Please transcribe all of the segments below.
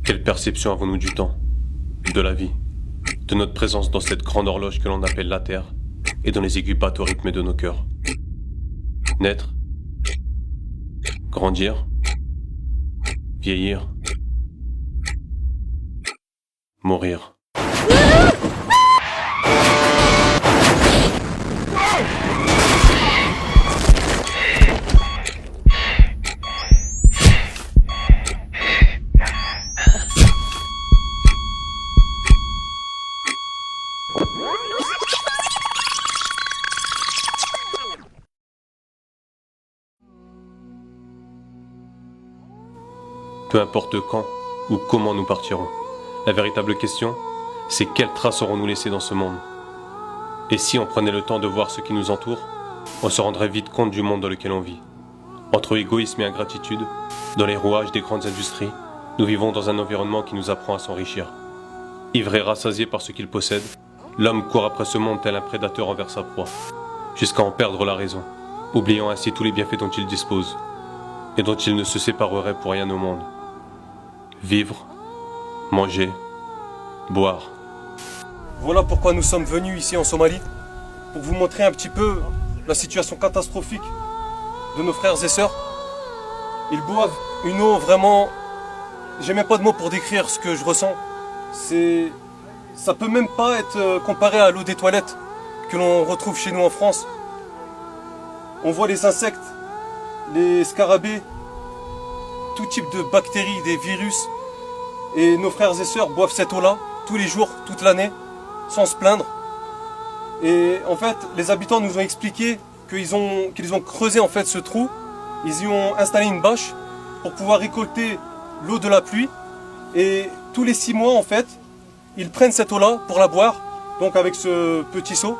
Quelle perception avons-nous du temps, de la vie, de notre présence dans cette grande horloge que l'on appelle la Terre et dont les aiguilles battent au rythme de nos cœurs? Naître, grandir, vieillir, mourir. Peu importe quand ou comment nous partirons, la véritable question, c'est quelles traces aurons-nous laissées dans ce monde? Et si on prenait le temps de voir ce qui nous entoure, on se rendrait vite compte du monde dans lequel on vit. Entre égoïsme et ingratitude, dans les rouages des grandes industries, nous vivons dans un environnement qui nous apprend à s'enrichir. Ivre et rassasié par ce qu'il possède, l'homme court après ce monde tel un prédateur envers sa proie, jusqu'à en perdre la raison, oubliant ainsi tous les bienfaits dont il dispose, et dont il ne se séparerait pour rien au monde. Vivre, manger, boire. Voilà pourquoi nous sommes venus ici en Somalie, pour vous montrer un petit peu la situation catastrophique de nos frères et sœurs. Ils boivent une eau vraiment... J'ai même pas de mots pour décrire ce que je ressens. Ça peut même pas être comparé à l'eau des toilettes que l'on retrouve chez nous en France. On voit les insectes, les scarabées, tout type de bactéries, des virus. Et nos frères et sœurs boivent cette eau-là tous les jours, toute l'année, sans se plaindre. Et en fait, les habitants nous ont expliqué qu'ils ont creusé en fait ce trou. Ils y ont installé une bâche pour pouvoir récolter l'eau de la pluie. Et tous les 6 mois, en fait, ils prennent cette eau-là pour la boire, donc avec ce petit seau.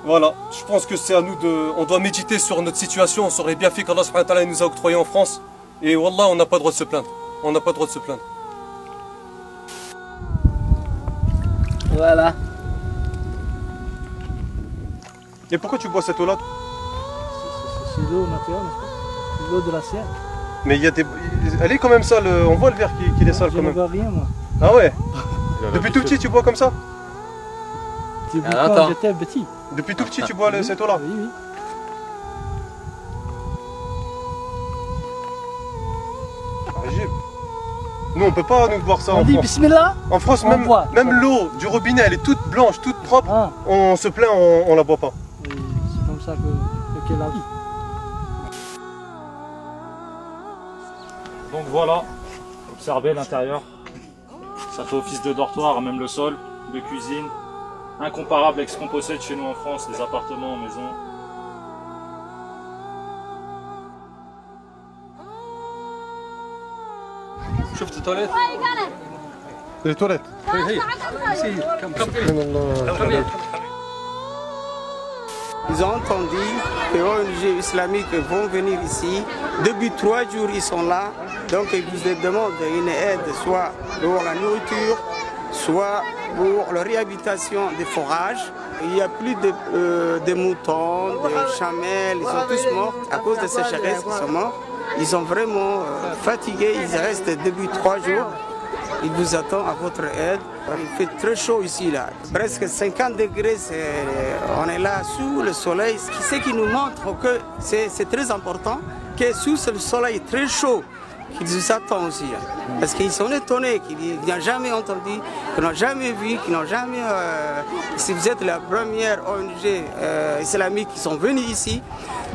Voilà, je pense que c'est à nous on doit méditer sur notre situation. On saurait bien fait qu'Allah subhanahu wa ta'ala nous a octroyé en France. Et wallah, on n'a pas le droit de se plaindre. On n'a pas le droit de se plaindre. Voilà. Et pourquoi tu bois cette eau-là? C'est l'eau naturelle, n'est-ce pas? C'est l'eau de la Seine. Mais il y a des... Elle est quand même sale, on voit le verre qui est sale quand même. Je ne vois rien, moi. Ah ouais? Depuis tout petit, tu bois comme ça? Depuis quand j'étais petit. Depuis tout petit, tu bois cette eau-là? Oui, oui. Agib. Nous, on peut pas nous boire ça On en dit France. bismillah. En France, même l'eau du robinet, elle est toute blanche, toute propre. Ah. On se plaint, on la boit pas. Oui, c'est comme ça que la vie. Donc voilà, observez l'intérieur. Ça fait office de dortoir, même le sol, de cuisine. Incomparable avec ce qu'on possède chez nous en France, les appartements, maisons. شفت التواليت؟ Les toilettes. Ils ont entendu que les ONG islamiques vont venir ici. Depuis 3 jours, ils sont là. Donc, ils vous demandent une aide, soit pour la nourriture, soit pour la réhabilitation des forages. Il n'y a plus de moutons, de chamelles, ils sont tous morts à cause de ces sécheresses, ils sont morts. Ils sont vraiment fatigués, ils restent depuis 3 jours. Ils vous attendent à votre aide. Il fait très chaud ici, là. Presque 50 degrés, on est là sous le soleil. Ce qui nous montre que c'est très important, que sous le soleil très chaud, qu'ils nous attendent aussi. Parce qu'ils sont étonnés, qu'ils n'ont jamais entendu, qu'ils n'ont jamais vu, qu'ils n'ont jamais... si vous êtes la première ONG islamique qui sont venus ici,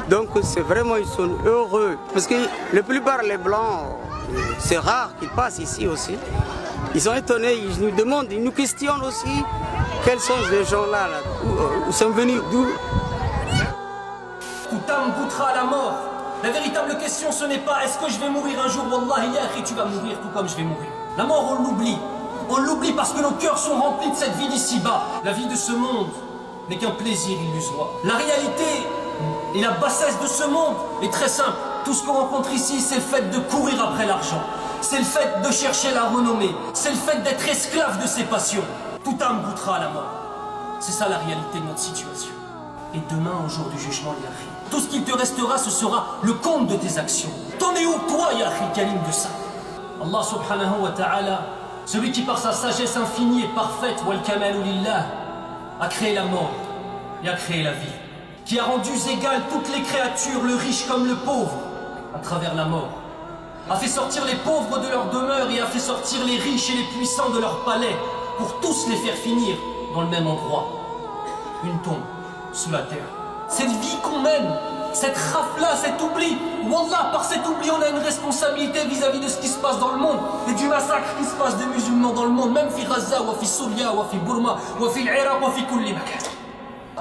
donc c'est vraiment, ils sont heureux. Parce que la plupart des Blancs, c'est rare qu'ils passent ici aussi. Ils sont étonnés, ils nous demandent, ils nous questionnent aussi quels sont ces gens-là, où sont venus, d'où. Toutam goûtera à la mort. La véritable question, ce n'est pas est-ce que je vais mourir un jour, Wallahi ya akhi, tu vas mourir tout comme je vais mourir. La mort, on l'oublie. On l'oublie parce que nos cœurs sont remplis de cette vie d'ici-bas. La vie de ce monde n'est qu'un plaisir illusoire. La réalité et la bassesse de ce monde est très simple. Tout ce qu'on rencontre ici, c'est le fait de courir après l'argent. C'est le fait de chercher la renommée. C'est le fait d'être esclave de ses passions. Tout âme goûtera à la mort. C'est ça la réalité de notre situation. Et demain, au jour du jugement, Yahi, tout ce qu'il te restera, ce sera le compte de tes actions. T'en es où, toi, Yahi, Kalim de ça? Allah subhanahu wa ta'ala, celui qui par sa sagesse infinie et parfaite, wal kamalu lillah, a créé la mort et a créé la vie, qui a rendu égales toutes les créatures, le riche comme le pauvre, à travers la mort, a fait sortir les pauvres de leur demeure et a fait sortir les riches et les puissants de leur palais, pour tous les faire finir dans le même endroit, une tombe sous la terre. Cette vie qu'on mène, cette rafle-là, cet oubli, wallah, par cet oubli, on a une responsabilité vis-à-vis de ce qui se passe dans le monde et du massacre qui se passe des musulmans dans le monde, même fi Gaza, ou fi Souria, ou fi Burma, ou fi l'Iraq, ou fi kulli makan.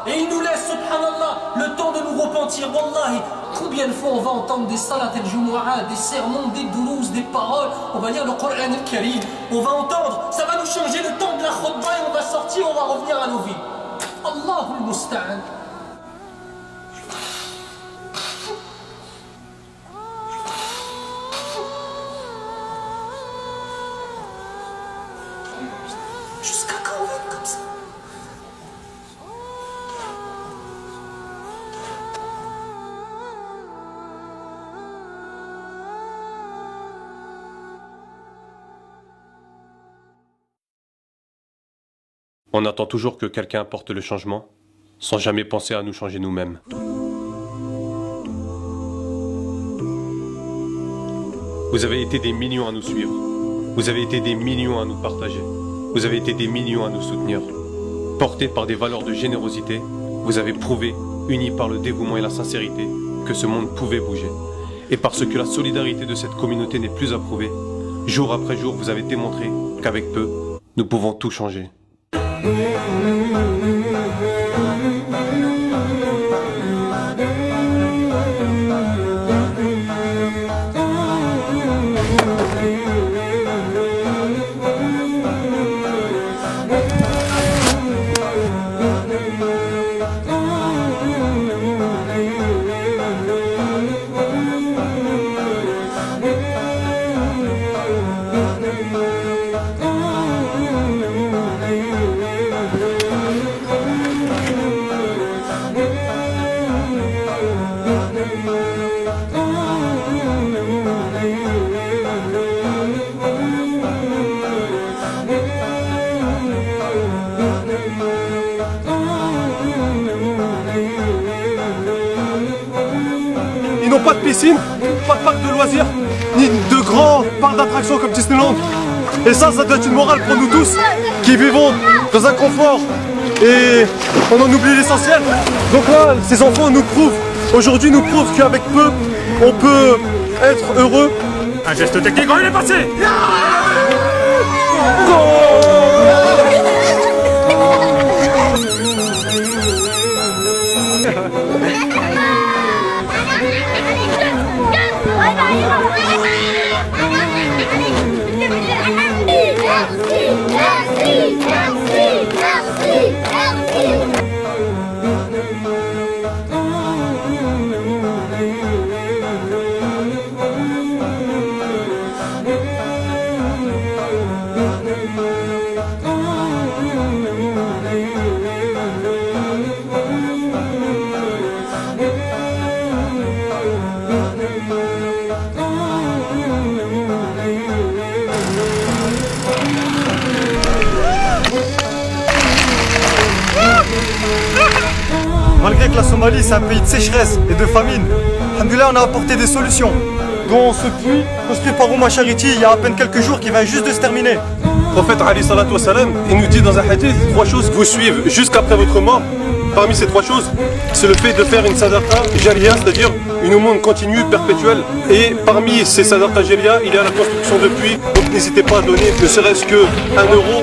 Et il nous laisse, subhanallah, le temps de nous repentir, wallahi. Combien de fois on va entendre des salat al-Jumu'ah, des sermons, des doulouses, des paroles, on va lire le Coran al-Karim, on va entendre, ça va nous changer le temps de la khutbah et on va sortir, on va revenir à nos vies. Allahul Musta'an. Jusqu'à quand on va être comme ça? On attend toujours que quelqu'un apporte le changement, sans jamais penser à nous changer nous-mêmes. Vous avez été des millions à nous suivre. Vous avez été des millions à nous partager. Vous avez été des millions à nous soutenir. Portés par des valeurs de générosité, vous avez prouvé, unis par le dévouement et la sincérité, que ce monde pouvait bouger. Et parce que la solidarité de cette communauté n'est plus approuvée, jour après jour, vous avez démontré qu'avec peu, nous pouvons tout changer. Ils n'ont pas de piscine, pas de parc de loisirs, ni de grands parcs d'attractions comme Disneyland. Et ça doit être une morale pour nous tous qui vivons dans un confort et on en oublie l'essentiel. Donc là, ces enfants nous prouvent, aujourd'hui nous prouvent qu'avec peu, on peut être heureux. Un geste technique, il est passé. Malgré que la Somalie c'est un pays de sécheresse et de famine, alhamdoulilah, on a apporté des solutions. Dont ce puits construit par Ouma Charity il y a à peine quelques jours qui vient juste de se terminer. Le prophète Ali Salatu Wassalam, il nous dit dans un hadith 3 choses vous suivent jusqu'après votre mort. Parmi ces 3 choses, c'est le fait de faire une sadaqa jariya, c'est-à-dire une aumône continue, perpétuelle. Et parmi ces sadaqa jariya, il y a la construction de puits. Donc n'hésitez pas à donner ne serait-ce que 1 euro.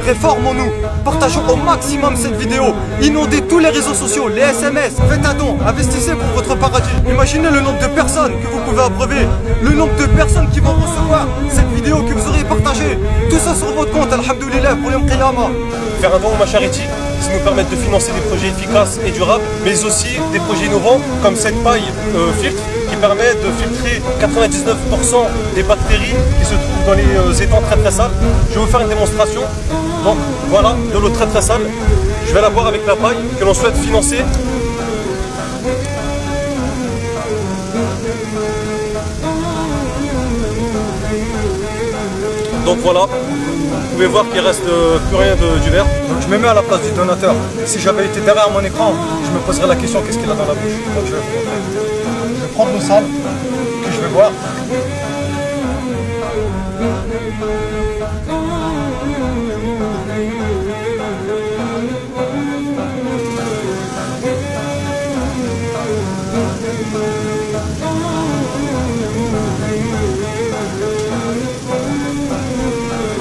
Réformons-nous, partageons au maximum cette vidéo, inondez tous les réseaux sociaux, les SMS, faites un don, investissez pour votre paradis. Imaginez le nombre de personnes que vous pouvez abreuver, le nombre de personnes qui vont recevoir cette vidéo que vous aurez partagée. Tout ça sur votre compte, alhamdoulilah, pour Yom Qiyamah. Faire un don au Charity, ça nous permet de financer des projets efficaces et durables, mais aussi des projets innovants comme cette paille filtre qui permet de filtrer 99% des bactéries qui se trouvent dans les étangs très très sales. Je vais vous faire une démonstration. Donc voilà, de l'eau très très sale. Je vais la boire avec la paille que l'on souhaite financer. Donc voilà, vous pouvez voir qu'il reste plus rien du verre. Donc je me mets à la place du donateur. Si j'avais été derrière mon écran, je me poserais la question qu'est-ce qu'il a dans la bouche. Donc je vais prendre le sale, puis je vais boire.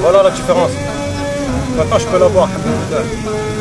Voilà la différence. Maintenant je peux la boire. Alhamdoulilah.